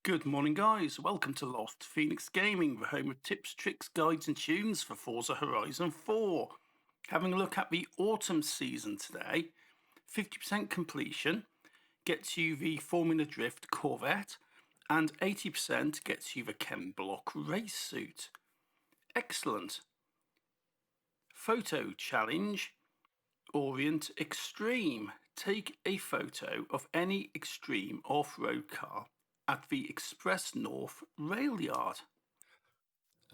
Good morning, guys. Welcome to Lost Phoenix Gaming, the home of tips, tricks, guides, and tunes for Forza Horizon 4. Having a look at the autumn season today. 50% completion gets you the Formula Drift Corvette, and 80% gets you the Chem Block race suit. Excellent. Photo challenge, OrientExtremet. Take a photo of any extreme off-road car at the Express North rail yard.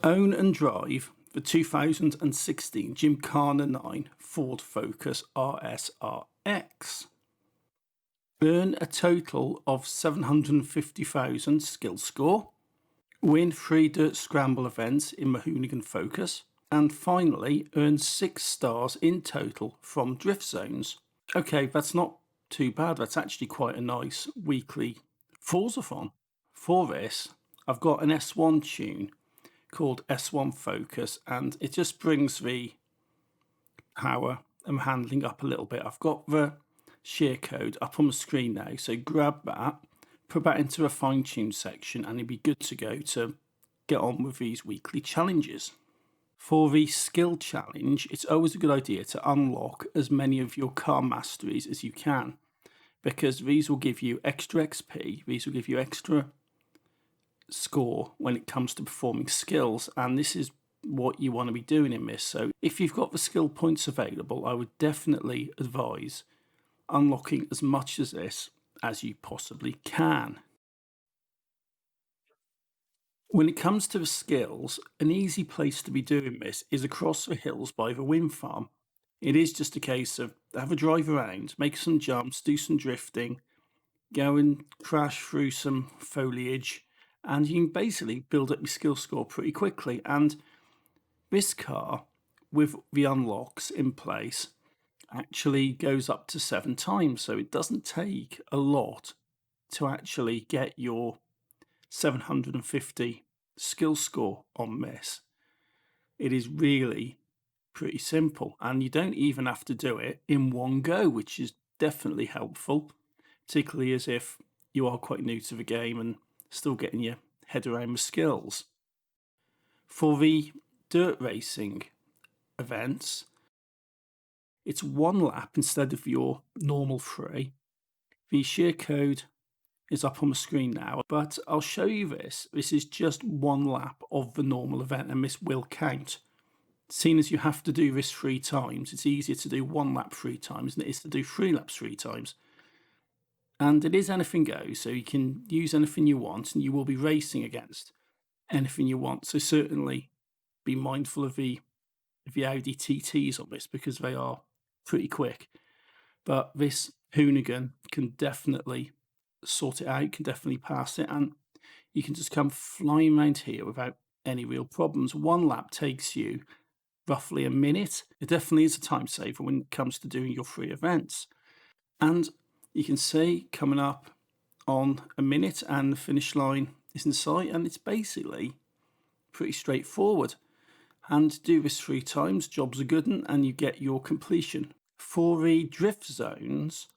Own and drive the 2016 Gymkhana 9 Ford Focus RSRX. Earn a total of 750,000 skill score. Win 3 dirt scramble events in the Hoonigan Focus. And finally, earn 6 stars in total from drift zones. Okay, that's not too bad. That's actually quite a nice weekly Forzathon. For this, I've got an S1 tune called S1 Focus, and it just brings the power and handling up a little bit. I've got the share code up on the screen now, so grab that, put that into a fine-tune section, and you'll be good to go to get on with these weekly challenges. For the skill challenge, it's always a good idea to unlock as many of your car masteries as you can, because these will give you extra XP, these will give you extra score when it comes to performing skills, and this is what you want to be doing in this. So if you've got the skill points available, I would definitely advise unlocking as much of this as you possibly can. When it comes to the skills, an easy place to be doing this is across the hills by the wind farm. It is just a case of have a drive around, make some jumps, do some drifting, go and crash through some foliage, and you can basically build up your skill score pretty quickly. And this car, with the unlocks in place, actually goes up to 7 times, so it doesn't take a lot to actually get your 750 skill score on this. It is really pretty simple, and you don't even have to do it in one go, which is definitely helpful, particularly as if you are quite new to the game and still getting your head around the skills. For the dirt racing events, it's 1 lap instead of your normal 3. The share code is up on the screen now, but I'll show you this. This is just 1 lap of the normal event, and this will count. Seeing as you have to do this 3 times, it's easier to do 1 lap 3 times than it is to do 3 laps 3 times. And it is anything goes, so you can use anything you want, and you will be racing against anything you want. So certainly be mindful of the Audi TTs on this, because they are pretty quick. But this Hoonigan can definitely sort it out, can definitely pass it, and you can just come flying around here without any real problems. 1 lap takes you roughly a minute. It definitely is a time saver when it comes to doing your 3 events. And you can see coming up on a minute and the finish line is in sight, and it's basically pretty straightforward. And do this 3 times, job's a good one, and you get your completion. For the drift zones,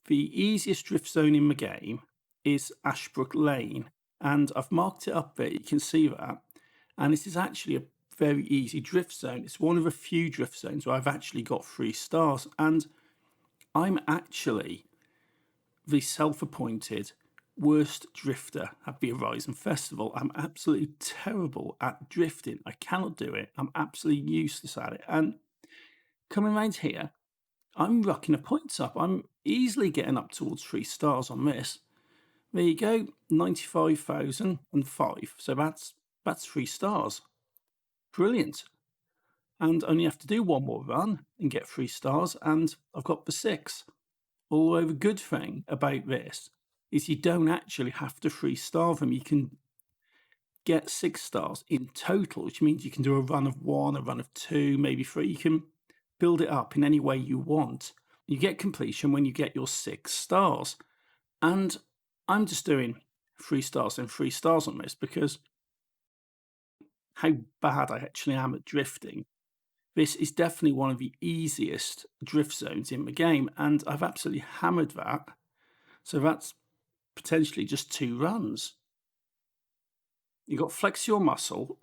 the easiest drift zone in the game is Ashbrook Lane, and I've marked it up there, you can see that, and it is actually a very easy drift zone. It's one of a few drift zones where I've actually got 3 stars, and I'm actually the self-appointed worst drifter at the Horizon Festival. I'm absolutely terrible at drifting. I cannot do it. I'm absolutely useless at it. And coming around here, I'm rocking the points up. I'm easily getting up towards 3 stars on this. There you go, 95,005. So that's 3 stars. Brilliant. And only have to do 1 more run and get 3 stars, and I've got the 6. Although the good thing about this is you don't actually have to 3-star them. You can get 6 stars in total, which means you can do a run of 1, a run of 2, maybe 3. You can build it up in any way you want. You get completion when you get your 6 stars. And I'm just doing 3 stars and 3 stars on this because how bad I actually am at drifting. This is definitely one of the easiest drift zones in the game, and I've absolutely hammered that. So that's potentially just 2 runs. You've got Flex Your Muscle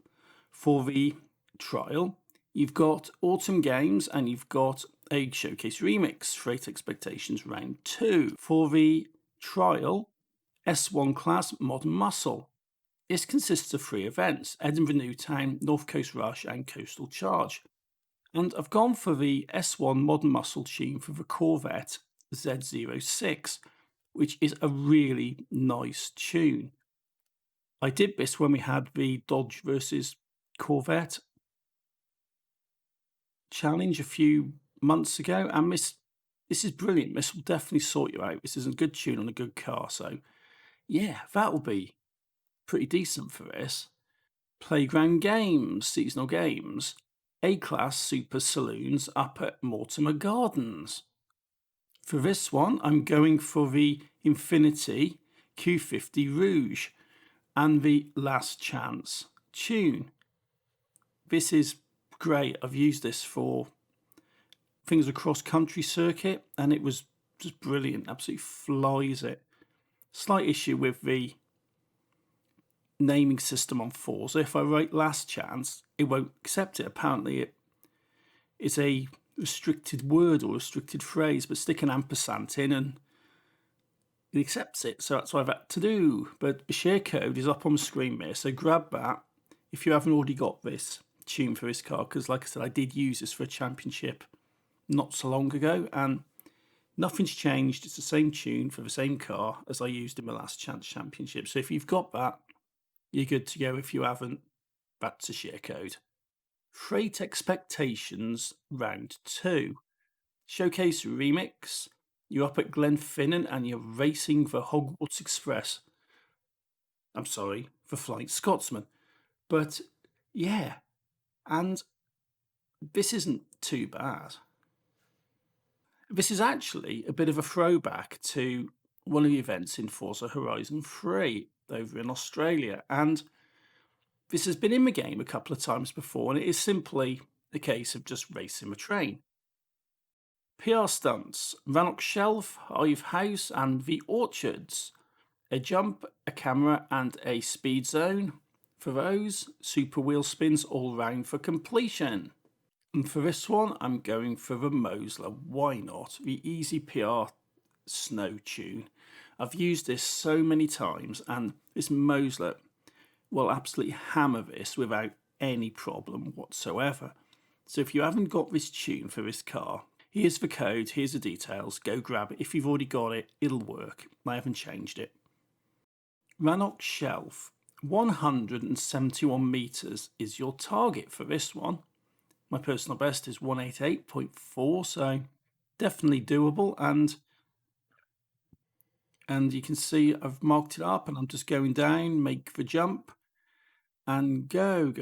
for the trial. You've got Autumn Games, and you've got a Showcase Remix, Freight Expectations Round 2. For the trial, S1 Class Modern Muscle. This consists of 3 events: Edinburgh Newtown, North Coast Rush, and Coastal Charge. And I've gone for the S1 Modern Muscle tune for the Corvette Z06, which is a really nice tune. I did this when we had the Dodge versus Corvette challenge a few months ago, and this is brilliant. This will definitely sort you out. This is a good tune on a good car, so yeah, that'll be pretty decent for this. Playground Games, Seasonal Games, A-Class Super Saloons up at Mortimer Gardens. For this one, I'm going for the Infinity Q50 Rouge and the Last Chance tune. This is great. I've used this for things across country circuit, and it was just brilliant. Absolutely flies it. Slight issue with the naming system on Forza. If I write Last Chance, it won't accept it. Apparently it's a restricted word or restricted phrase, but stick an ampersand in and it accepts it. So that's what I've had to do. But the share code is up on the screen there, so grab that if you haven't already got this tune for this car, because like I said, I did use this for a championship not so long ago, and nothing's changed. It's the same tune for the same car as I used in my Last Chance Championship. So if you've got that, you're good to go. If you haven't, that's a share code. Freight Expectations Round 2. Showcase Remix. You're up at Glenfinnan and you're racing the Hogwarts Express. I'm sorry, for Flying Scotsman. But yeah, and this isn't too bad. This is actually a bit of a throwback to one of the events in Forza Horizon 3 over in Australia, and this has been in the game a couple of times before, and it is simply a case of just racing a train. PR Stunts, Rannoch Shelf, Hive House, and the Orchards. A jump, a camera, and a speed zone. For those, super wheel spins all round for completion. And for this one, I'm going for the Mosler. Why not? The Easy PR snow tune. I've used this so many times, and this Mosler will absolutely hammer this without any problem whatsoever. So if you haven't got this tune for this car, here's the code, here's the details, go grab it. If you've already got it, it'll work. I haven't changed it. Rannoch Shelf, 171 metres is your target for this one. My personal best is 188.4, so definitely doable, and you can see I've marked it up and I'm just going down, make the jump and go.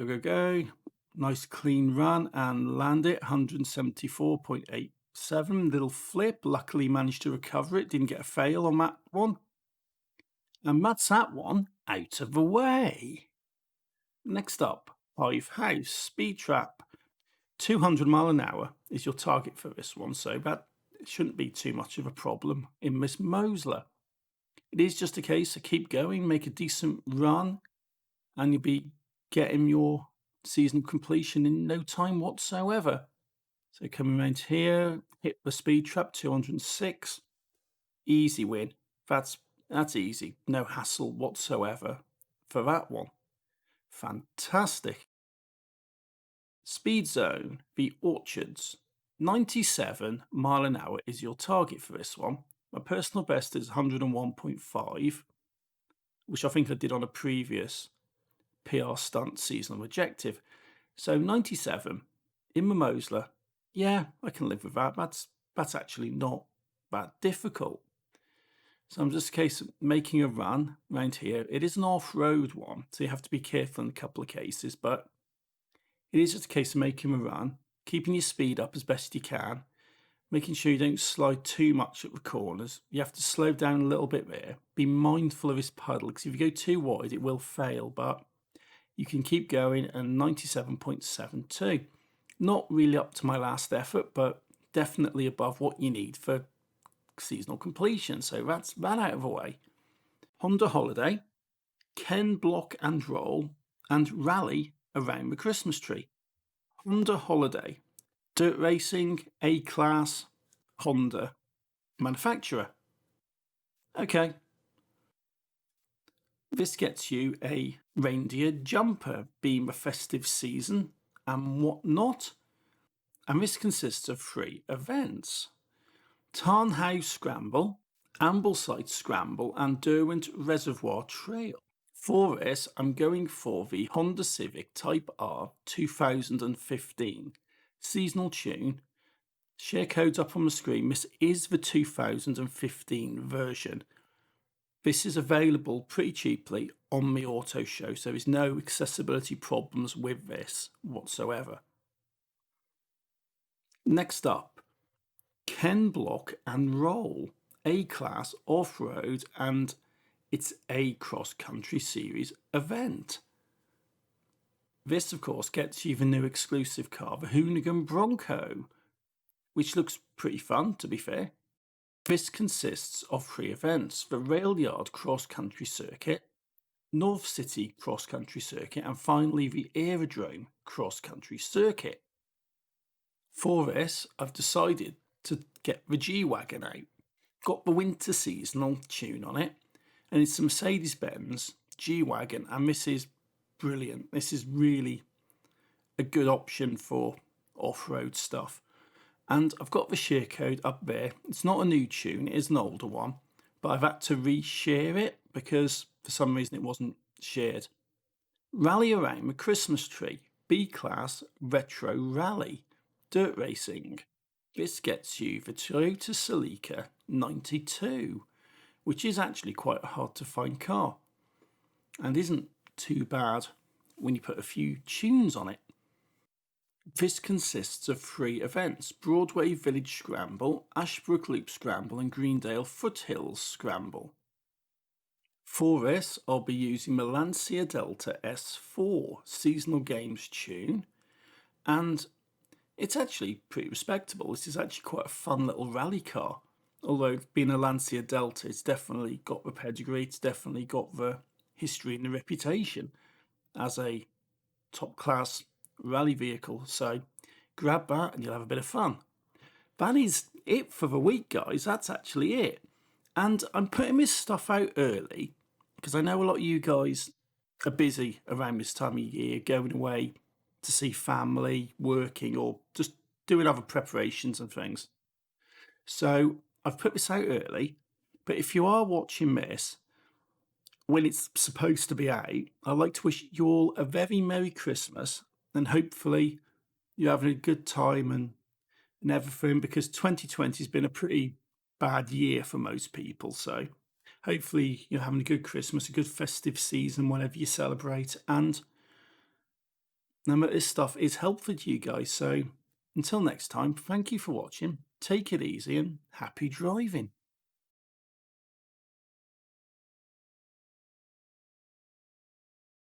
Nice clean run and land it, 174.87, little flip, luckily managed to recover it, didn't get a fail on that one. And that's that one out of the way. Next up, Hive House, Speed Trap. 200 mile an hour is your target for this one, so that shouldn't be too much of a problem in Miss Mosler. It is just a case of keep going, make a decent run, and you'll be getting your season completion in no time whatsoever. So coming around here, hit the speed trap, 206, easy win. That's easy, no hassle whatsoever for that one. Fantastic. Speed zone, the Orchards. 97 mile an hour is your target for this one. My personal best is 101.5, which I think I did on a previous PR stunt seasonal objective. So 97 in my Mosler, yeah, I can live with that. That's actually not that difficult. So I'm just a case of making a run around here. It is an off-road one, so you have to be careful in a couple of cases, but it is just a case of making a run, keeping your speed up as best you can, making sure you don't slide too much at the corners. You have to slow down a little bit there. Be mindful of this puddle, because if you go too wide, it will fail, but you can keep going. And 97.72. Not really up to my last effort, but definitely above what you need for seasonal completion. So that's that out of the way. Honda Holiday. Ken block and roll and rally around the Christmas tree. Honda Holiday, dirt racing, A-class, Honda, manufacturer. Okay. This gets you a reindeer jumper, being a festive season and whatnot. And this consists of 3 events: Tarnhouse Scramble, Ambleside Scramble, and Derwent Reservoir Trail. For this, I'm going for the Honda Civic Type R 2015 seasonal tune. Share codes up on the screen. This is the 2015 version. This is available pretty cheaply on the auto show, so there's no accessibility problems with this whatsoever. Next up, Ken block and roll, A-class off-road, and it's a cross-country series event. This, of course, gets you the new exclusive car, the Hoonigan Bronco, which looks pretty fun, to be fair. This consists of 3 events: the Rail Yard Cross-Country Circuit, North City Cross-Country Circuit, and finally the Aerodrome Cross-Country Circuit. For this, I've decided to get the G-Wagon out. Got the winter seasonal tune on it, and it's a Mercedes-Benz G-Wagon, and this is brilliant. This is really a good option for off-road stuff. And I've got the share code up there. It's not a new tune, it is an older one, but I've had to reshare it because for some reason it wasn't shared. Rally around the Christmas tree, B-class retro rally, dirt racing. This gets you the Toyota Celica 92, which is actually quite a hard to find car and isn't too bad when you put a few tunes on it. This consists of 3 events: Broadway Village Scramble, Ashbrook Loop Scramble, and Greendale Foothills Scramble. For this, I'll be using the Lancia Delta S4 seasonal games tune, and it's actually pretty respectable. This is actually quite a fun little rally car. Although being a Lancia Delta, it's definitely got the pedigree, it's definitely got the history and the reputation as a top class rally vehicle. So grab that and you'll have a bit of fun. That is it for the week, guys. That's actually it. And I'm putting this stuff out early because I know a lot of you guys are busy around this time of year, going away to see family, working, or just doing other preparations and things. So I've put this out early, but if you are watching this when it's supposed to be out, I'd like to wish you all a very Merry Christmas, and hopefully you're having a good time and everything, because 2020 has been a pretty bad year for most people. So hopefully you're having a good Christmas, a good festive season whenever you celebrate, and that this stuff is helpful to you guys. So until next time, thank you for watching, take it easy, and happy driving.